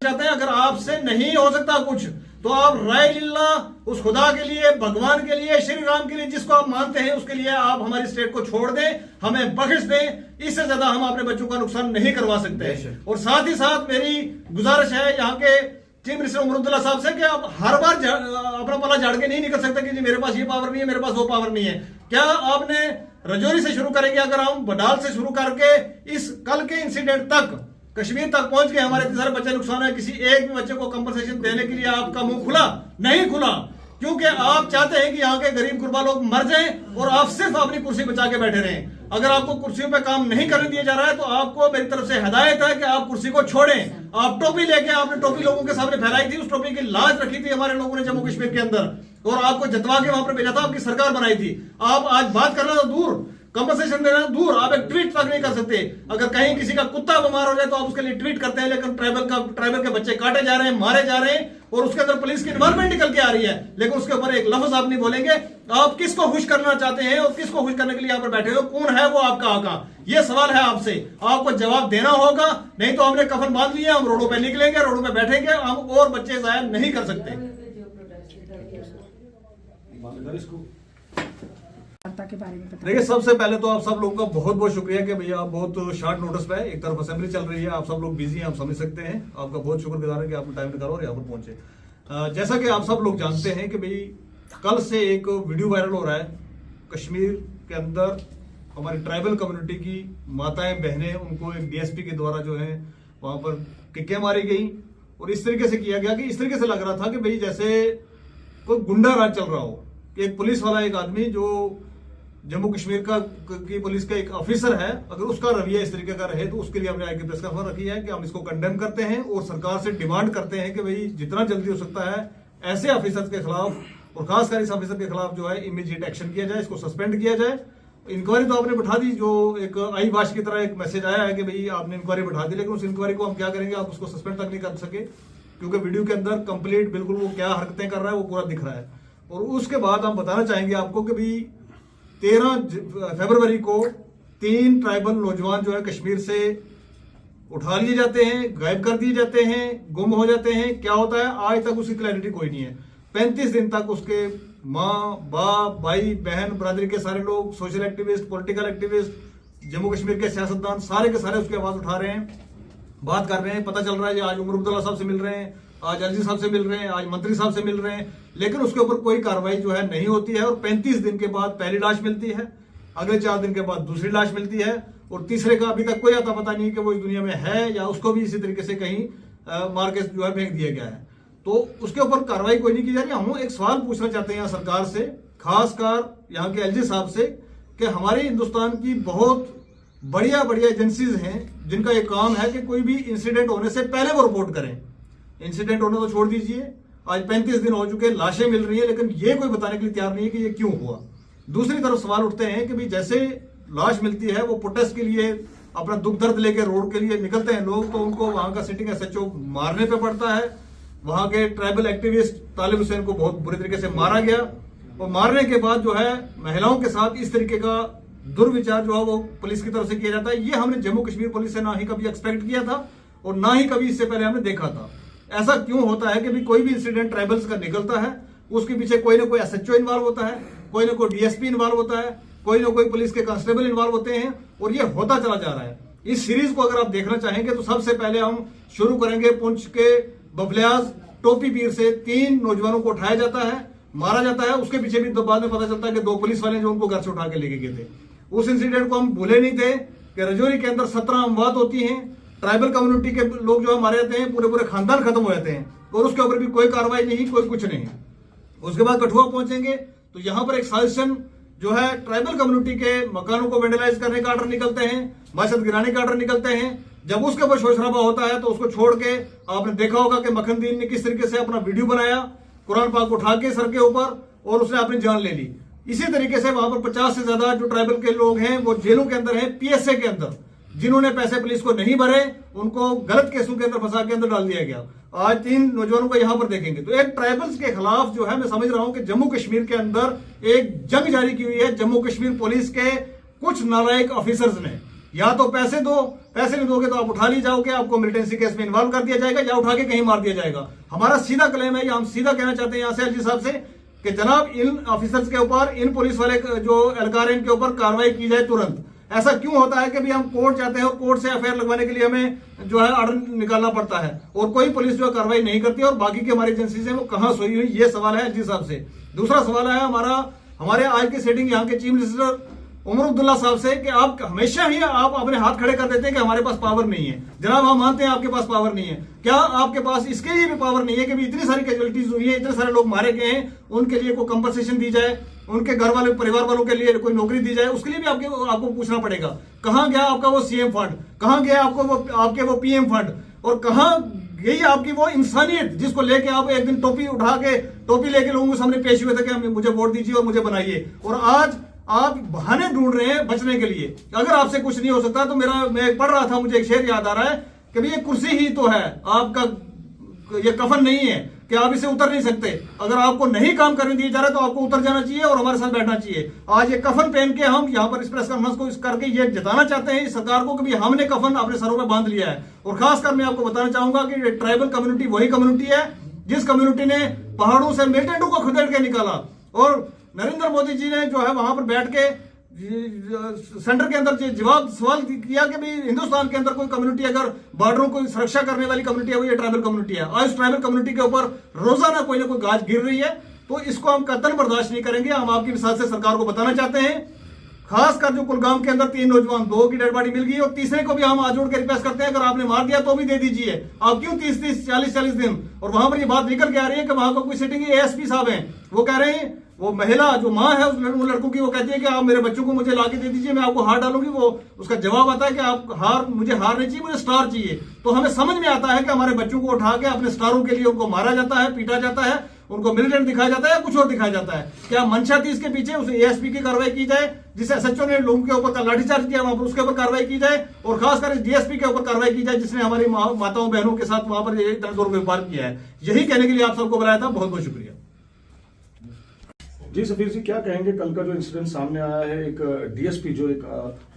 चाहते हैं अगर आपसे नहीं हो सकता कुछ तो आप राय लिल्ला उस खुदा के लिए, भगवान के लिए, श्री राम के लिए, जिसको आप मानते हैं उसके लिए आप हमारी स्टेट को छोड़ दें, हमें बख्श दें। इससे ज्यादा हम अपने बच्चों का नुकसान नहीं करवा सकते। और साथ ही साथ मेरी गुजारिश है यहाँ के चीफ मिनिस्टर उमर अब्दुल्ला साहब से कि आप हर बार अपना पला झाड़ के नहीं निकल सकते कि जी मेरे पास ये पावर नहीं है, मेरे पास वो पावर नहीं है। क्या आपने रजौरी से शुरू करेंगे? अगर हम बडाल से शुरू करके इस कल के इंसिडेंट तक कश्मीर तक पहुंच के हमारे इतने सारे बच्चे नुकसान है, किसी एक भी बच्चे को कंपनसेशन देने के लिए आपका मुंह खुला नहीं खुला? क्योंकि आप चाहते हैं कि यहाँ के गरीब गुरबा लोग मर जाएं और आप सिर्फ अपनी कुर्सी बचा के बैठे रहें। अगर आपको कुर्सियों पे काम नहीं करने दिया जा रहा है तो आपको मेरी तरफ से हिदायत है कि आप कुर्सी को छोड़ें। आप टोपी लेके, आपने टोपी लोगों के सामने फैलाई थी, उस टोपी की लाज रखी थी हमारे लोगों ने जम्मू कश्मीर के अंदर और आपको जतवा के वहां पर भेजा था, आपकी सरकार बनाई थी। आप आज बात करना तो दूर, कंपनसेशन देना दूर, आप एक ट्वीट तक नहीं कर सकते। अगर कहीं किसी का कुत्ता बीमार हो जाए तो आप उसके लिए ट्वीट करते हैं, लेकिन ट्राइबल के बच्चे काटे जा रहे हैं, मारे जा रहे हैं और उसके अंदर पुलिस की इन्वॉल्वमेंट निकल के आ रही है, लेकिन उसके ऊपर एक लफ्ज आप नहीं बोलेंगे। आप किसको खुश करना चाहते हैं और किसको खुश करने के लिए यहाँ पर बैठे हो? कौन है वो आपका आका? ये सवाल है आपसे, आपको जवाब देना होगा। नहीं तो हमने कफन बांध लिया, हम रोडों पे निकलेंगे, रोडों पे बैठेंगे, हम और बच्चे जाया नहीं कर सकते। के बारे में देखिए, सबसे पहले तो आप सब लोगों का बहुत बहुत शुक्रिया कि भैया आप बहुत शॉर्ट नोटिस पे, एक तरफ असेंबली चल रही है, आप सब लोग बिजी हैं, आप समझ सकते हैं। आपका बहुत शुक्रगुजार है कि आपने टाइम निकाला और यहाँ पर पहुंचे। जैसा कि आप सब लोग जानते हैं कि भाई कल से एक वीडियो वायरल हो रहा है कश्मीर के अंदर, हमारी ट्राइबल कम्युनिटी की माताएं बहनें, उनको एक डीएसपी के द्वारा जो है वहां पर किक्कियां मारी गई और इस तरीके से किया गया कि इस तरीके से लग रहा था कि भाई जैसे कोई गुंडा राज चल रहा हो कि एक पुलिस वाला, एक आदमी जो जम्मू कश्मीर की पुलिस का एक ऑफिसर है, अगर उसका रवैया इस तरीके का रहे तो उसके लिए हमने आज की प्रेस कॉन्फ्रेंस रखी है कि हम इसको कंडेम करते हैं और सरकार से डिमांड करते हैं कि भाई जितना जल्दी हो सकता है ऐसे ऑफिसर्स के खिलाफ और खासकर इस ऑफिसर के खिलाफ जो है इमीडिएट एक्शन किया जाए, इसको सस्पेंड किया जाए। इंक्वायरी तो आपने बैठा दी, जो एक आई बाश की तरह एक मैसेज आया है कि भाई आपने इंक्वायरी बैठा दी, लेकिन उस इंक्वायरी को हम क्या करेंगे, आप उसको सस्पेंड तक नहीं कर सके क्योंकि वीडियो के अंदर कंप्लीट बिल्कुल वो क्या हरकतें कर रहा है वो पूरा दिख रहा है। और उसके बाद हम बताना चाहेंगे आपको कि भाई 13 फरवरी को 3 ट्राइबल नौजवान जो है कश्मीर से उठा लिए जाते हैं, गायब कर दिए जाते हैं, गुम हो जाते हैं। क्या होता है आज तक उसकी क्लैरिटी कोई नहीं है। 35 दिन तक उसके माँ बाप, भाई बहन, बरादरी के सारे लोग, social activist, political activist, Jammu Kashmir के सियासतदान सारे के सारे उसकी आवाज उठा रहे हैं, बात कर रहे हैं। पता चल रहा है आज उमर अब्दुल्ला साहब से मिल रहे हैं, आज एलजी साहब से मिल रहे हैं, आज मंत्री साहब से मिल रहे हैं, लेकिन उसके ऊपर कोई कार्रवाई जो है नहीं होती है। और 35 दिन के बाद पहली लाश मिलती है, अगले 4 दिन के बाद दूसरी लाश मिलती है और तीसरे का अभी तक कोई आता पता नहीं कि वो इस दुनिया में है या उसको भी इसी तरीके से कहीं मार के जो है फेंक दिया गया है। तो उसके ऊपर कार्रवाई कोई नहीं की जा रही। हम एक सवाल पूछना चाहते हैं यहाँ सरकार से, खासकर यहाँ के एलजी साहब से, कि हमारे हिंदुस्तान की बहुत बढ़िया बढ़िया एजेंसीज हैं जिनका ये काम है कि कोई भी इंसिडेंट होने से पहले वो रिपोर्ट करें। इंसिडेंट होने तो छोड़ दीजिए, आज 35 दिन हो चुके, लाशें मिल रही है, लेकिन ये कोई बताने के लिए तैयार नहीं है कि ये क्यों हुआ। दूसरी तरफ सवाल उठते हैं कि भाई जैसे लाश मिलती है वो प्रोटेस्ट के लिए अपना दुख दर्द लेके रोड के लिए निकलते हैं लोग, तो उनको वहां का सिटिंग एसएचओ मारने पे पड़ता है। वहां के ट्राइबल एक्टिविस्ट तालिब हुसैन को बहुत बुरी तरीके से मारा गया और मारने के बाद जो है महिलाओं के साथ इस तरीके का दुर्विचार जो है वो पुलिस की तरफ से किया जाता है। ये हमने जम्मू कश्मीर पुलिस से ना ही कभी एक्सपेक्ट किया था और ना ही कभी इससे पहले हमने देखा था। ऐसा क्यों होता है कि भी कोई भी इंसिडेंट ट्राइबल्स का निकलता है उसके पीछे कोई ना कोई एसएचओ इन्वॉल्व होता है, कोई ना कोई डीएसपी इन्वॉल्व होता है, कोई ना कोई पुलिस के कांस्टेबल इन्वॉल्व होते हैं और ये होता चला जा रहा है। इस सीरीज को अगर आप देखना चाहेंगे तो सबसे पहले हम शुरू करेंगे पुंछ के बफलियाज टोपी पीर से 3 नौजवानों को उठाया जाता है, मारा जाता है। उसके पीछे भी बाद में पता चलता है कि 2 पुलिस वाले जो उनको घर से उठा के लेके गए थे। उस इंसिडेंट को हम भूले नहीं थे कि रजौरी के अंदर 17 अमवात होती हैं, ट्राइबल कम्युनिटी के लोग जो मारे जाते हैं, पूरे पूरे खानदान खत्म हो जाते हैं और उसके ऊपर भी कोई कार्रवाई नहीं, कोई कुछ नहीं। उसके बाद कठुआ पहुंचेंगे तो यहां पर एक साजिशन जो है ट्राइबल कम्युनिटी के मकानों को वेंडलाइज करने का ऑर्डर निकलते हैं, मस्जिद गिराने का ऑर्डर निकलते हैं। जब उसके ऊपर शोर शराबा होता है तो उसको छोड़ के आपने देखा होगा कि मखनदीन ने किस तरीके से अपना वीडियो बनाया, कुरान पाक उठा के सर के ऊपर और उसने अपनी जान ले ली। इसी तरीके से वहां पर 50 से ज्यादा जो ट्राइबल के लोग हैं वो जेलों के अंदर हैं, पीएसए के अंदर, जिन्होंने पैसे पुलिस को नहीं भरे उनको गलत केसों के अंदर फंसा के अंदर डाल दिया गया। आज 3 नौजवानों को यहां पर देखेंगे तो एक ट्राइबल्स के खिलाफ जो है मैं समझ रहा हूं कि जम्मू कश्मीर के अंदर एक जंग जारी की हुई है जम्मू कश्मीर पुलिस के कुछ नालायक ऑफिसर्स ने। या तो पैसे दो पैसे नहीं दोगे तो आप उठा ली जाओगे, आपको मिलिटेंसी केस में इन्वॉल्व कर दिया जाएगा या उठा के कहीं मार दिया जाएगा। हमारा सीधा क्लेम है, हम सीधा कहना चाहते हैं यहाँ से एलजी साहब से कि जनाब इन ऑफिसर्स के ऊपर, इन पुलिस वाले जो एहलकार इनके ऊपर कार्रवाई की जाए तुरंत। ऐसा क्यों होता है कि भी हम कोर्ट जाते हैं और कोर्ट से एफआईआर लगवाने के लिए हमें जो है ऑर्डर निकालना पड़ता है और कोई पुलिस जो कार्रवाई नहीं करती और बाकी की हमारी एजेंसी से वो कहां सोई हुई, ये सवाल है एलजी साहब से। दूसरा सवाल है हमारे आज की सेटिंग यहाँ के चीफ मिनिस्टर उमर अब्दुल्ला साहब से कि आप हमेशा ही आप अपने हाथ खड़े कर देते हैं कि हमारे पास पावर नहीं है। जनाब हम मानते हैं आपके पास पावर नहीं है, क्या आपके पास इसके लिए भी पावर नहीं है कि भी इतनी सारी कैजुअलिटीज हुई है, इतने सारे लोग मारे गए हैं, उनके लिए कोई कंपनसेशन दी जाए, उनके घर वाले परिवार वालों के लिए कोई नौकरी दी जाए, उसके लिए भी आपको पूछना पड़ेगा। कहां गया आपका वो सीएम फंड, कहां गया आपके वो पीएम फंड, और कहां गई आपकी वो इंसानियत जिसको लेके आप एक दिन टोपी लेके लोगों के सामने पेश हुए थे कि मुझे वोट दीजिए और मुझे बनाइए, और आज आप बहाने ढूंढ रहे हैं बचने के लिए। अगर आपसे कुछ नहीं हो सकता तो मैं पढ़ रहा था, मुझे एक शेर याद आ रहा है कि भाई ये कुर्सी ही तो है, आपका ये कफन नहीं है कि आप इसे उतर नहीं सकते। अगर आपको नहीं काम करने दिया जा रहा तो आपको उतर जाना चाहिए और हमारे साथ बैठना चाहिए। आज ये कफन पहन के हम यहाँ पर इस प्रेस कॉन्फ्रेंस को करके ये जताना चाहते हैं इस सरकार को कि भी हमने कफन अपने सरों में बांध लिया है। और खासकर मैं आपको बताना चाहूंगा कि ट्राइबल कम्युनिटी वही कम्युनिटी है जिस कम्युनिटी ने पहाड़ों से मिलिटेंटों को खदेड़ के निकाला, और नरेंद्र मोदी जी ने जो है वहां पर बैठ के सेंटर के अंदर जवाब सवाल किया कि भाई हिंदुस्तान के अंदर कोई कम्युनिटी अगर बॉर्डरों को सुरक्षा करने वाली कम्युनिटी है वो ये ट्राइबल कम्युनिटी है। आज ट्राइबल कम्युनिटी के ऊपर रोजाना कोई ना कोई गाज गिर रही है, तो इसको हम कतई बर्दाश्त नहीं करेंगे। हम आपकी मिसाल से सरकार को बताना चाहते हैं, खासकर जो कुलगाम के अंदर 3 नौजवान, 2 की डेड बॉडी मिल गई और तीसरे को भी हम आज जोड़ के रिक्वेस्ट करते हैं अगर आपने मार दिया तो भी दे दीजिए। आप क्यों 30-30, 40-40 दिन? और वहां पर ये बात निकल के आ रही है कि वहां का कोई सिटिंग एएसपी साहब है, वो कह रहे हैं, वो महिला जो माँ है उन लड़कों की, वो कहती है कि आप मेरे बच्चों को मुझे लाके दे दीजिए, मैं आपको हार डालूंगी। वो उसका जवाब आता है कि मुझे हार नहीं चाहिए, मुझे स्टार चाहिए। तो हमें समझ में आता है कि हमारे बच्चों को उठा के अपने स्टारों के लिए उनको मारा जाता है, पीटा जाता है, उनको मिलिटेंट दिखाया जाता है या कुछ और दिखाया जाता है। क्या मंशा थी इसके पीछे? उसे एएसपी की कार्रवाई की जाए, जिसे एसएचओ ने लोगों के ऊपर लाठीचार्ज किया वहां पर उसके ऊपर कार्रवाई की जाए, और खासकर इस डीएसपी के ऊपर कार्रवाई की जाए जिसने हमारी माताओं बहनों के साथ वहां पर इतना दुर्व्यवहार किया है। यही कहने के लिए आप सबको बुलाया था। बहुत बहुत शुक्रिया। जी सफीर जी, क्या कहेंगे? कल का जो इंसिडेंट सामने आया है, एक डीएसपी जो एक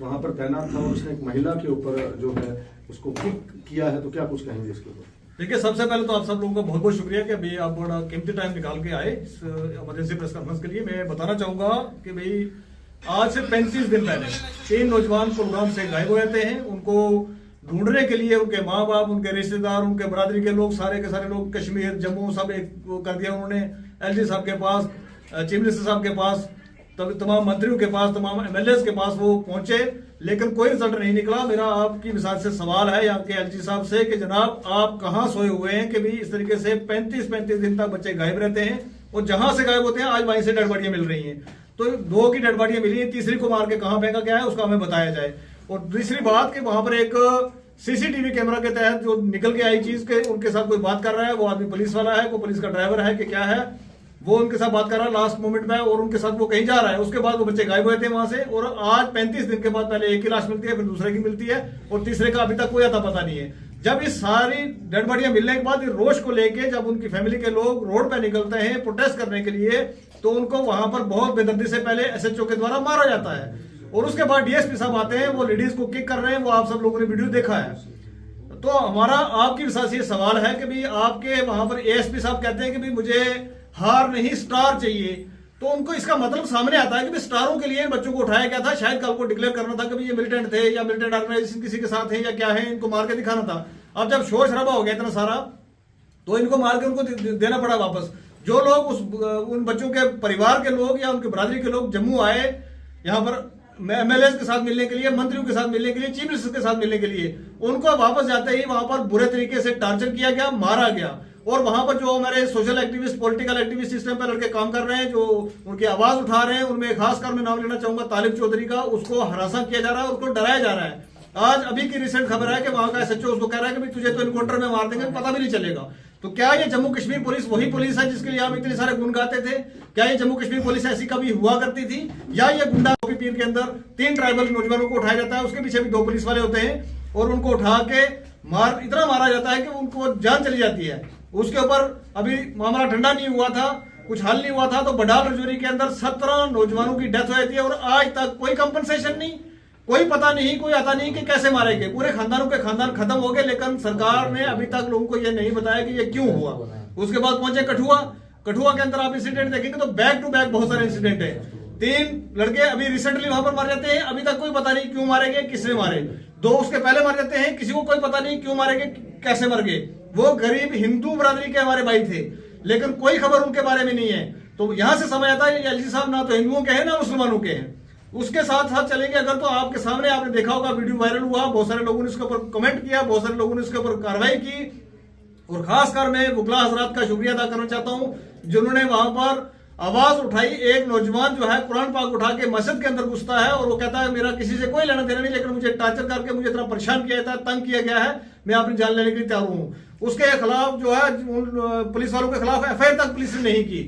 वहां पर तैनात था और उसने एक महिला के ऊपर जो है उसको किक किया है, तो क्या कुछ कहेंगे इसके ऊपर? देखिए, सबसे पहले तो आप सब लोगों का बहुत बहुत शुक्रिया कि भाई आप बड़ा कीमती टाइम निकाल के आए इस इमरजेंसी प्रेस कॉन्फ्रेंस के लिए। मैं बताना चाहूंगा कि भाई आज से 35 दिन पहले 3 नौजवान कुलगाम से गायब हो जाते हैं। उनको ढूंढने के लिए उनके माँ बाप, उनके रिश्तेदार, उनके बरादरी के लोग, सारे के सारे लोग कश्मीर, जम्मू सब एक कर दिया उन्होंने। एलजी साहब के पास, चीफ मिनिस्टर साहब के पास, तमाम मंत्रियों के पास, तमाम एमएलए के पास वो पहुंचे, लेकिन कोई रिजल्ट नहीं निकला। मेरा आपकी मिसाल से सवाल है यहाँ के एलजी साहब से कि जनाब आप कहां सोए हुए हैं कि भी इस तरीके से 35 दिन तक बच्चे गायब रहते हैं, और जहां से गायब होते हैं आज वहीं से डेड बॉडियां मिल रही हैं। तो 2 की डेड बॉडियां मिली हैं, तीसरी को मार के कहां फेंका गया है उसका हमें बताया जाए। और दूसरी बात कि वहां पर एक सीसीटीवी कैमरा के तहत जो निकल के आई चीज के उनके साथ कोई बात कर रहा है, वो आदमी पुलिस वाला है, कोई पुलिस का ड्राइवर है कि क्या है, वो उनके साथ बात कर रहा है लास्ट मोमेंट में, और उनके साथ वो कहीं जा रहा है। उसके बाद वो बच्चे गायब हुए थे वहां से, और आज 35 दिन के बाद पहले एक की लाश मिलती है, फिर दूसरे की मिलती है, और तीसरे का अभी तक कोई अता पता नहीं है। जब इस सारी डेड बॉडियां मिलने के बाद रोष को लेके जब उनकी फैमिली के लोग रोड पे निकलते हैं प्रोटेस्ट करने के लिए, तो उनको वहां पर बहुत बेदर्दी से पहले एसएचओ के द्वारा मारा जाता है, और उसके बाद डीएसपी साहब आते हैं, वो लेडीज को किक कर रहे हैं। वो आप सब लोगों ने वीडियो देखा है। तो हमारा आपकी विशेष से सवाल है कि भाई आपके वहां पर एएसपी साहब कहते हैं कि भाई मुझे हार नहीं स्टार चाहिए, तो उनको इसका मतलब सामने आता है कि भाई स्टारों के लिए बच्चों को उठाया गया था, शायद कल को डिक्लेयर करना था कि भाई ये मिलिटेंट थे या मिलिटेंट ऑर्गेनाइजेशन किसी के साथ है या क्या है, इनको मार के दिखाना था। अब जब शोर शराबा हो गया इतना सारा, तो इनको मार के उनको देना पड़ा वापस। जो लोग उन बच्चों के परिवार के लोग या उनके बरादरी के लोग जम्मू आए यहाँ पर एमएलए के साथ मिलने के लिए, मंत्रियों के साथ मिलने के लिए, चीफ मिनिस्टर के साथ मिलने के लिए, उनको वापस जाते ही वहां पर बुरे तरीके से टार्चर किया गया, मारा गया। और वहां पर जो हमारे social activist, political activist system पर लड़के काम कर रहे हैं, जो उनकी आवाज उठा रहे हैं, उनमें खासकर मैं नाम लेना चाहूंगा तालिब चौधरी का, उसको हरासा किया जा रहा है, उसको डराया जा रहा है। आज अभी की रिसेंट खबर है कि वहां का एसएचओ उसको कह रहा है कि तुझे तो इनकाउंटर में मार देंगे, पता भी नहीं चलेगा। तो क्या ये जम्मू कश्मीर पुलिस वही पुलिस है जिसके लिए आप इतने सारे गुण गाते थे? क्या ये जम्मू कश्मीर पुलिस ऐसी कभी हुआ करती थी? या ये गुंडा पीर के अंदर 3 ट्राइबल नौजवानों को उठाया जाता है, उसके पीछे भी 2 पुलिस वाले होते हैं, और उनको उठा के इतना मारा जाता है कि उनको जान चली जाती है। उसके ऊपर अभी मामला ठंडा नहीं हुआ था, कुछ हल नहीं हुआ था, तो बडाल रजौरी के अंदर 17 नौजवानों की डेथ हुई थी, और आज तक कोई कंपनसेशन नहीं, कोई पता नहीं, कोई आता नहीं कि कैसे मारेंगे, पूरे खानदानों के खानदान खत्म हो गए, लेकिन सरकार ने अभी तक लोगों को ये नहीं बताया कि ये क्यों हुआ। उसके बाद पहुंचे कठुआ। कठुआ के अंदर आप इंसिडेंट देखेंगे तो बैक टू बैक बहुत सारे इंसिडेंट है। 3 लड़के अभी रिसेंटली वहां पर मार जाते हैं, अभी तक कोई पता नहीं क्यों मारे गए, किसने मारे। 2 उसके पहले मार जाते हैं, किसी को कोई पता नहीं क्यों मारे गए, कैसे मर गए। वो गरीब हिंदू बरादरी के हमारे भाई थे, लेकिन कोई खबर उनके बारे में नहीं है। तो यहां से समझ आता है एलजी साहब ना तो हिंदुओं के हैं ना मुसलमानों के हैं। उसके साथ साथ चलेंगे अगर तो आपके सामने आपने देखा होगा, वीडियो वायरल हुआ, बहुत सारे लोगों ने इसके ऊपर कमेंट किया, बहुत सारे लोगों ने इसके ऊपर कार्रवाई की। और खासकर मैं वकला हजरात का शुक्रिया अदा करना चाहता हूं जिन्होंने वहां पर आवाज उठाई। एक नौजवान जो है कुरान पाक उठा के मस्जिद के अंदर घुसता है और वो कहता है मेरा किसी से कोई लेना देना नहीं, लेकिन मुझे टॉर्चर करके मुझे इतना परेशान किया जाता है, तंग किया गया है, मैं अपनी जान लेने के लिए तैयार हूं। उसके खिलाफ जो है पुलिस वालों के खिलाफ एफआईआर तक पुलिस ने नहीं की।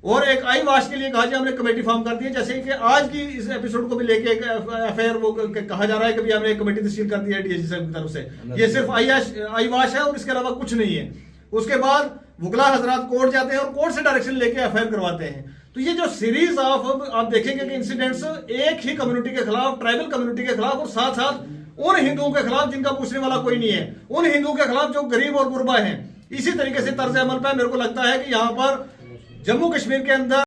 और एक आई वाश के लिए कहा जाए हमने कमेटी फॉर्म कर दी है, जैसे कि आज की इस एपिसोड को भी लेके एक एफआईआर वो कहा जा रहा है कि भी हमने कमेटी तश्कील कर दी है डीएसजी साहब की तरफ से। ये सिर्फ आई वाश है और इसके अलावा कुछ नहीं है। उसके बाद वकला हजरात कोर्ट जाते हैं और कोर्ट से डायरेक्शन लेके एफआईआर करवाते हैं। तो ये जो सीरीज ऑफ आप देखेंगे कि इंसिडेंट्स एक ही कम्युनिटी के खिलाफ, ट्राइबल कम्युनिटी के खिलाफ, और साथ साथ उन हिंदुओं के खिलाफ जिनका पूछने वाला कोई नहीं है, उन हिंदुओं के खिलाफ जो गरीब और गुरबा हैं। इसी तरीके से तर्ज अमल पर मेरे को लगता है कि यहाँ पर जम्मू कश्मीर के अंदर